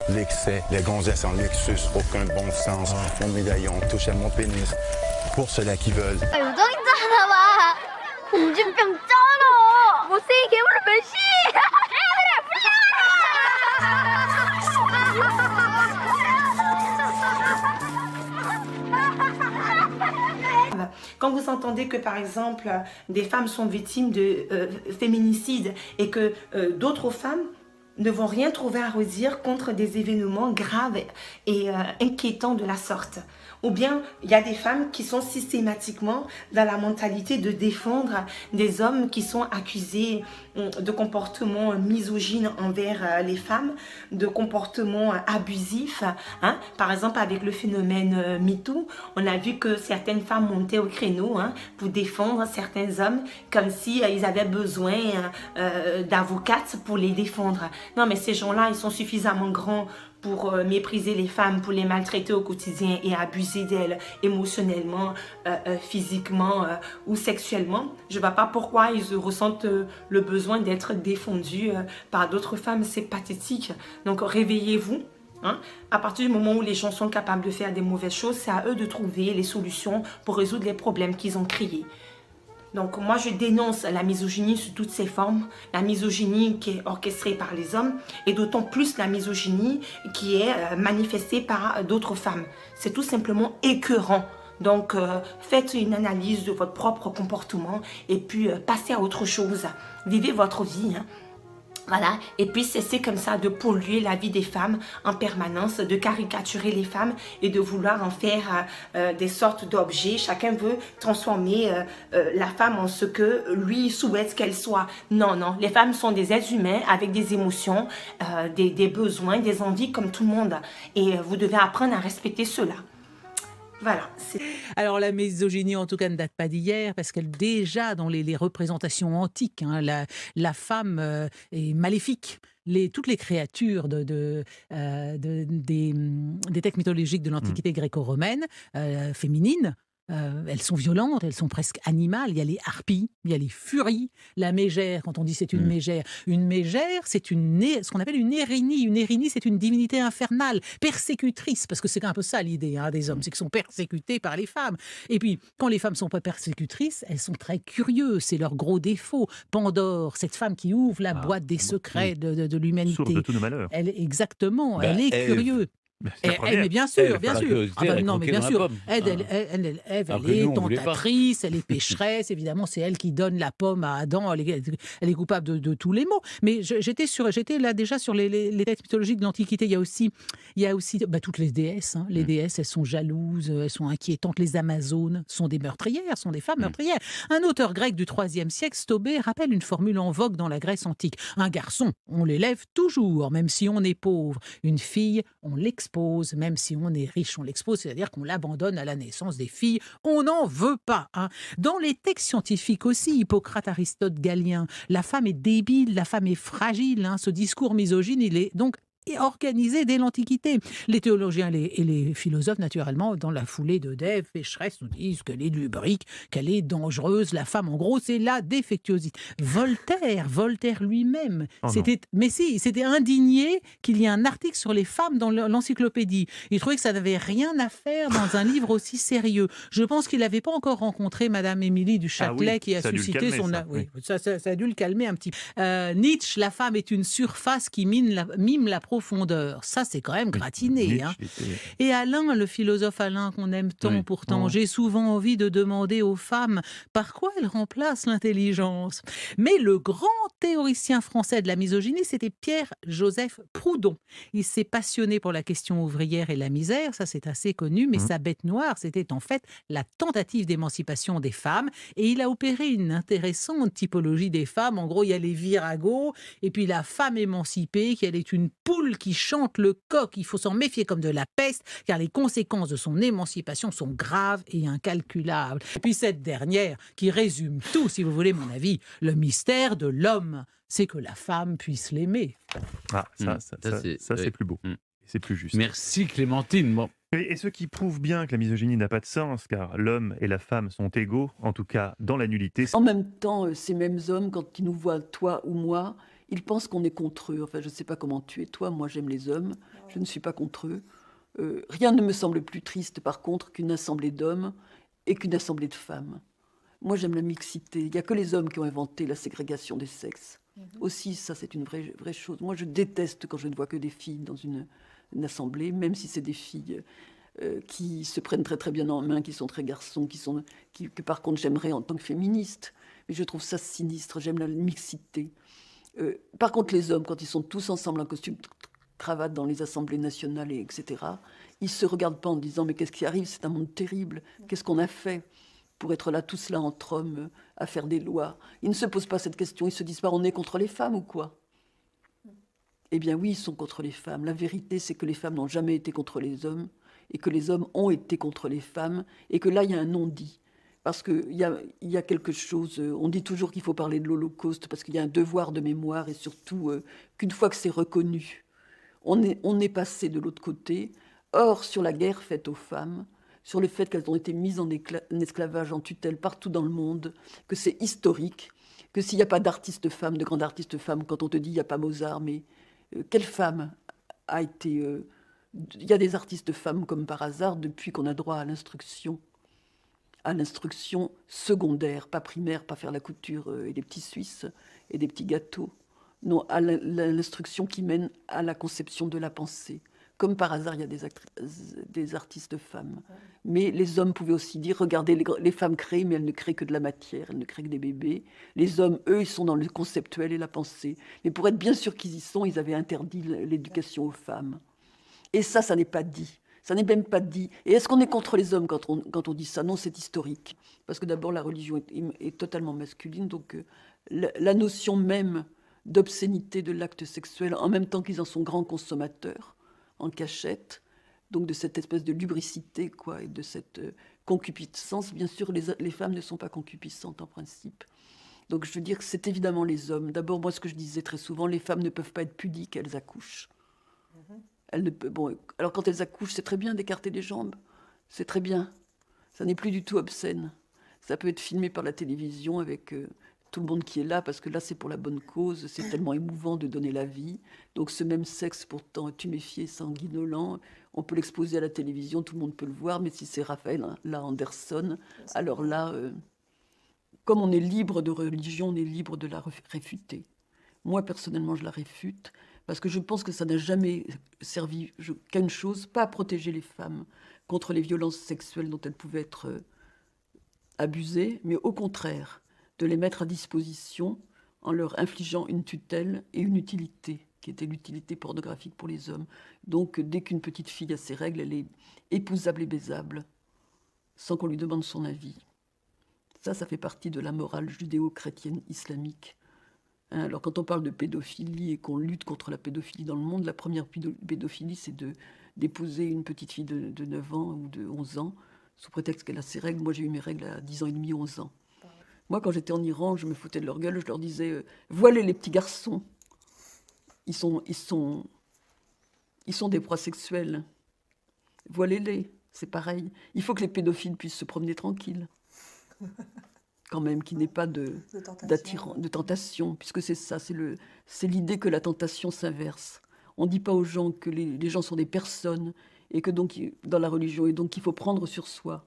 L'excès, les gonzesses en luxus, aucun bon sens. Mon médaillon touche à mon pénis. Pour ceux-là qui veulent. 요정이잖아 봐. 공주병 쩔어. 못생긴 괴물을 멸시. Quand vous entendez que, par exemple, des femmes sont victimes de féminicide et que d'autres femmes ne vont rien trouver à redire contre des événements graves et inquiétants de la sorte. Ou bien, il y a des femmes qui sont systématiquement dans la mentalité de défendre des hommes qui sont accusés de comportements misogynes envers les femmes, de comportements abusifs. Hein. Par exemple, avec le phénomène MeToo, on a vu que certaines femmes montaient au créneau pour défendre certains hommes comme si ils avaient besoin d'avocates pour les défendre. Non, mais ces gens-là, ils sont suffisamment grands pour mépriser les femmes, pour les maltraiter au quotidien et abuser d'elles émotionnellement, physiquement ou sexuellement. Je ne vois pas pourquoi ils ressentent le besoin d'être défendus par d'autres femmes. C'est pathétique. Donc réveillez-vous. Hein? À partir du moment où les gens sont capables de faire des mauvaises choses, c'est à eux de trouver les solutions pour résoudre les problèmes qu'ils ont créés. Donc moi je dénonce la misogynie sous toutes ses formes, la misogynie qui est orchestrée par les hommes et d'autant plus la misogynie qui est manifestée par d'autres femmes. C'est tout simplement écœurant. Donc faites une analyse de votre propre comportement et puis passez à autre chose. Vivez votre vie. Hein. Voilà, et puis cessez comme ça de polluer la vie des femmes en permanence, de caricaturer les femmes et de vouloir en faire des sortes d'objets. Chacun veut transformer la femme en ce que lui souhaite qu'elle soit. Non, non, les femmes sont des êtres humains avec des émotions, des besoins, des envies comme tout le monde. Et vous devez apprendre à respecter cela. Voilà. Alors la misogynie en tout cas ne date pas d'hier parce qu'elle déjà dans les représentations antiques, la femme est maléfique. Toutes les créatures des textes mythologiques de l'Antiquité gréco-romaine féminines, elles sont violentes, elles sont presque animales. Il y a les harpies, il y a les furies, la mégère. Quand on dit c'est une mégère c'est ce qu'on appelle une érénie. Une érénie, c'est une divinité infernale, persécutrice, parce que c'est un peu ça l'idée des hommes, c'est qu'ils sont persécutés par les femmes. Et puis, quand les femmes sont pas persécutrices, elles sont très curieuses, c'est leur gros défaut. Pandore, cette femme qui ouvre la boîte des secrets de l'humanité. Source de tous nos malheurs. Exactement, elle est curieuse. Mais bien sûr, bien sûr. Non, mais bien sûr. Ève, elle est tentatrice, elle est pécheresse. Évidemment, c'est elle qui donne la pomme à Adam. Elle est coupable de tous les maux. Mais j'étais là déjà sur les textes mythologiques de l'Antiquité. Il y a aussi toutes les déesses. Les déesses, elles sont jalouses, elles sont inquiétantes. Les Amazones sont des meurtrières, sont des femmes meurtrières. Un auteur grec du IIIe siècle, Stobée, rappelle une formule en vogue dans la Grèce antique. Un garçon, on l'élève toujours, même si on est pauvre. Une fille, on l'expose, même si on est riche, on l'expose, c'est-à-dire qu'on l'abandonne à la naissance des filles. On n'en veut pas. Dans les textes scientifiques aussi, Hippocrate, Aristote, Galien, la femme est débile, la femme est fragile. Ce discours misogyne, il est donc organisé dès l'Antiquité. Les théologiens et les philosophes, naturellement, dans la foulée d'Ève, pécheresse, nous disent qu'elle est lubrique, qu'elle est dangereuse. La femme, en gros, c'est la défectuosité. Voltaire lui-même, s'était indigné qu'il y ait un article sur les femmes dans l'encyclopédie. Il trouvait que ça n'avait rien à faire dans un livre aussi sérieux. Je pense qu'il n'avait pas encore rencontré Madame Émilie du Châtelet qui a suscité son... Ça a dû le calmer un petit peu. Nietzsche, la femme est une surface qui mime la profondeur. Ça, c'est quand même gratiné. Et Alain, le philosophe Alain qu'on aime tant pourtant, j'ai souvent envie de demander aux femmes par quoi elles remplacent l'intelligence. Mais le grand théoricien français de la misogynie, c'était Pierre-Joseph Proudhon. Il s'est passionné pour la question ouvrière et la misère, ça c'est assez connu, mais sa bête noire, c'était en fait la tentative d'émancipation des femmes. Et il a opéré une intéressante typologie des femmes. En gros, il y a les viragos, et puis la femme émancipée, qu'elle est une poule qui chante le coq. Il faut s'en méfier comme de la peste, car les conséquences de son émancipation sont graves et incalculables. Et puis cette dernière, qui résume tout, si vous voulez mon avis, le mystère de l'homme, c'est que la femme puisse l'aimer. Ça c'est plus beau. C'est plus juste. Merci Clémentine. Bon. Et ce qui prouve bien que la misogynie n'a pas de sens, car l'homme et la femme sont égaux, en tout cas dans la nullité. En même temps, ces mêmes hommes, quand ils nous voient, toi ou moi, Ils pensent qu'on est contre eux. Enfin, je ne sais pas comment tu es, toi. Moi, j'aime les hommes. Je ne suis pas contre eux. Rien ne me semble plus triste, par contre, qu'une assemblée d'hommes et qu'une assemblée de femmes. Moi, j'aime la mixité. Il n'y a que les hommes qui ont inventé la ségrégation des sexes. Aussi, ça, c'est une vraie chose. Moi, je déteste quand je ne vois que des filles dans une assemblée, même si c'est des filles qui se prennent très, très bien en main, qui sont très garçons, que par contre, j'aimerais en tant que féministe. Mais je trouve ça sinistre. J'aime la mixité. Par contre, les hommes, quand ils sont tous ensemble en costume, cravate dans les assemblées nationales, etc., ils ne se regardent pas en disant « Mais qu'est-ce qui arrive? C'est un monde terrible. Qu'est-ce qu'on a fait pour être là, tous là, entre hommes, à faire des lois ?» Ils ne se posent pas cette question. Ils se disent pas « On est contre les femmes ou quoi ?» Eh bien oui, ils sont contre les femmes. La vérité, c'est que les femmes n'ont jamais été contre les hommes et que les hommes ont été contre les femmes et que là, il y a un non-dit. Parce qu'il y a quelque chose, on dit toujours qu'il faut parler de l'Holocauste parce qu'il y a un devoir de mémoire et surtout qu'une fois que c'est reconnu, on est passé de l'autre côté. Or, sur la guerre faite aux femmes, sur le fait qu'elles ont été mises en esclavage, en tutelle partout dans le monde, que c'est historique, que s'il n'y a pas d'artistes femmes, de grandes artistes femmes, quand on te dit il n'y a pas Mozart, mais quelle femme a été... Il y a des artistes femmes comme par hasard depuis qu'on a droit à l'instruction secondaire, pas primaire, pas faire la couture et des petits Suisses et des petits gâteaux. Non, à l'instruction qui mène à la conception de la pensée. Comme par hasard, il y a des artistes femmes. Mais les hommes pouvaient aussi dire, regardez, les femmes créent, mais elles ne créent que de la matière, elles ne créent que des bébés. Les hommes, eux, ils sont dans le conceptuel et la pensée. Mais pour être bien sûr qu'ils y sont, ils avaient interdit l'éducation aux femmes. Et ça n'est pas dit. Ça n'est même pas dit. Et est-ce qu'on est contre les hommes quand on dit ça? Non, c'est historique. Parce que d'abord, la religion est totalement masculine. Donc la notion même d'obscénité de l'acte sexuel, en même temps qu'ils en sont grands consommateurs, en cachette, donc de cette espèce de lubricité, quoi, et de cette concupiscence. Bien sûr, les femmes ne sont pas concupiscentes en principe. Donc je veux dire que c'est évidemment les hommes. D'abord, moi, ce que je disais très souvent, les femmes ne peuvent pas être pudiques, elles accouchent. Alors quand elles accouchent, c'est très bien d'écarter les jambes, c'est très bien. Ça n'est plus du tout obscène. Ça peut être filmé par la télévision avec tout le monde qui est là, parce que là, c'est pour la bonne cause. C'est tellement émouvant de donner la vie. Donc ce même sexe, pourtant tuméfié, sanguinolent, on peut l'exposer à la télévision, tout le monde peut le voir. Mais si c'est Raphaël, là, Anderson, alors là, comme on est libre de religion, on est libre de la réfuter. Moi, personnellement, je la réfute. Parce que je pense que ça n'a jamais servi qu'à une chose, pas à protéger les femmes contre les violences sexuelles dont elles pouvaient être abusées, mais au contraire, de les mettre à disposition en leur infligeant une tutelle et une utilité, qui était l'utilité pornographique pour les hommes. Donc, dès qu'une petite fille a ses règles, elle est épousable et baisable, sans qu'on lui demande son avis. Ça fait partie de la morale judéo-chrétienne islamique. Alors, quand on parle de pédophilie et qu'on lutte contre la pédophilie dans le monde, la première pédophilie, c'est d'épouser une petite fille de 9 ans ou de 11 ans, sous prétexte qu'elle a ses règles. Moi, j'ai eu mes règles à 10 ans et demi, 11 ans. Moi, quand j'étais en Iran, je me foutais de leur gueule, je leur disais « Voilez les petits garçons, ils sont des proies sexuelles. Voilez-les, c'est pareil. Il faut que les pédophiles puissent se promener tranquilles. » Quand même, qu'il n'ait pas de tentation, puisque c'est ça, c'est l'idée que la tentation s'inverse. On ne dit pas aux gens que les gens sont des personnes, et que donc, dans la religion, et donc il faut prendre sur soi,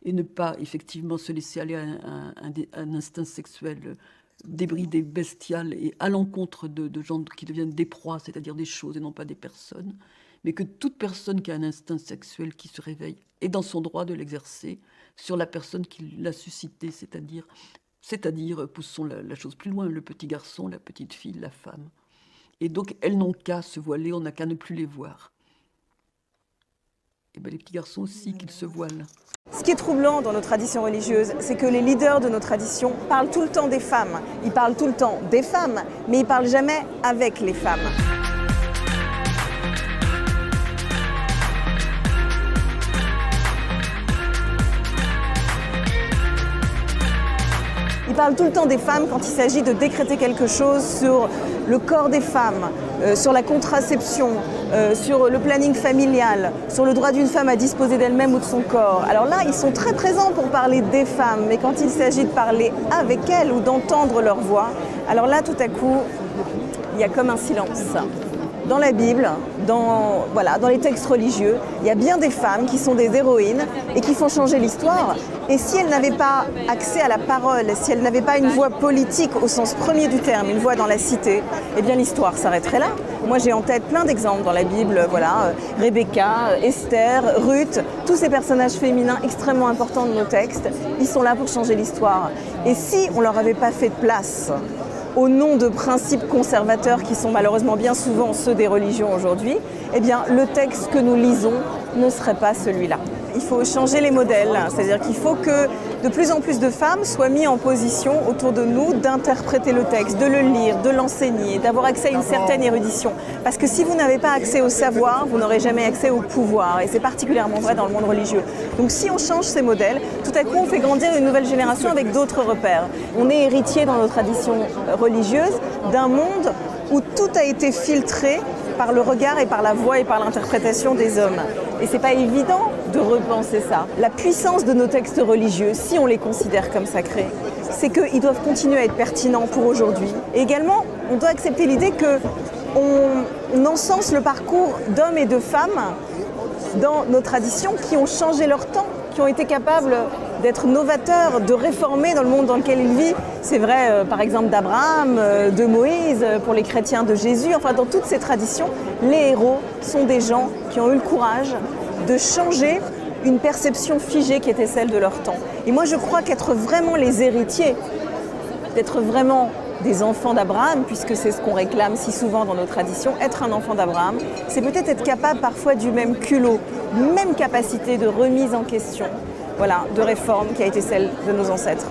et ne pas effectivement se laisser aller à un instinct sexuel débridé, bestial, et à l'encontre de gens qui deviennent des proies, c'est-à-dire des choses et non pas des personnes, mais que toute personne qui a un instinct sexuel qui se réveille est dans son droit de l'exercer sur la personne qui l'a suscité, c'est-à-dire, poussons la chose plus loin, le petit garçon, la petite fille, la femme. Et donc, elles n'ont qu'à se voiler, on n'a qu'à ne plus les voir. Et bien, les petits garçons aussi, qu'ils se voilent. Ce qui est troublant dans nos traditions religieuses, c'est que les leaders de nos traditions parlent tout le temps des femmes. Ils parlent tout le temps des femmes, mais ils ne parlent jamais avec les femmes. Ils parlent tout le temps des femmes quand il s'agit de décréter quelque chose sur le corps des femmes, sur la contraception, sur le planning familial, sur le droit d'une femme à disposer d'elle-même ou de son corps. Alors là, ils sont très présents pour parler des femmes, mais quand il s'agit de parler avec elles ou d'entendre leur voix, alors là, tout à coup, il y a comme un silence. Dans la Bible, dans les textes religieux, il y a bien des femmes qui sont des héroïnes et qui font changer l'histoire. Et si elles n'avaient pas accès à la parole, si elles n'avaient pas une voix politique au sens premier du terme, une voix dans la cité, eh bien l'histoire s'arrêterait là. Moi j'ai en tête plein d'exemples dans la Bible, Rebecca, Esther, Ruth, tous ces personnages féminins extrêmement importants de nos textes, ils sont là pour changer l'histoire. Et si on ne leur avait pas fait de place, au nom de principes conservateurs qui sont malheureusement bien souvent ceux des religions aujourd'hui, eh bien le texte que nous lisons ne serait pas celui-là. Il faut changer les modèles, c'est-à-dire qu'il faut que de plus en plus de femmes soient mises en position autour de nous d'interpréter le texte, de le lire, de l'enseigner, d'avoir accès à une certaine érudition. Parce que si vous n'avez pas accès au savoir, vous n'aurez jamais accès au pouvoir. Et c'est particulièrement vrai dans le monde religieux. Donc si on change ces modèles, tout à coup on fait grandir une nouvelle génération avec d'autres repères. On est héritier dans nos traditions religieuses d'un monde où tout a été filtré par le regard et par la voix et par l'interprétation des hommes. Et c'est pas évident de repenser ça. La puissance de nos textes religieux, si on les considère comme sacrés, c'est qu'ils doivent continuer à être pertinents pour aujourd'hui. Et également, on doit accepter l'idée qu'on encense le parcours d'hommes et de femmes dans nos traditions qui ont changé leur temps, qui ont été capables d'être novateurs, de réformer dans le monde dans lequel ils vivent. C'est vrai, par exemple, d'Abraham, de Moïse, pour les chrétiens de Jésus. Enfin, dans toutes ces traditions, les héros sont des gens qui ont eu le courage de changer une perception figée qui était celle de leur temps. Et moi, je crois qu'être vraiment les héritiers, d'être vraiment des enfants d'Abraham, puisque c'est ce qu'on réclame si souvent dans nos traditions, être un enfant d'Abraham, c'est peut-être être capable parfois du même culot, même capacité de remise en question, de réforme qui a été celle de nos ancêtres.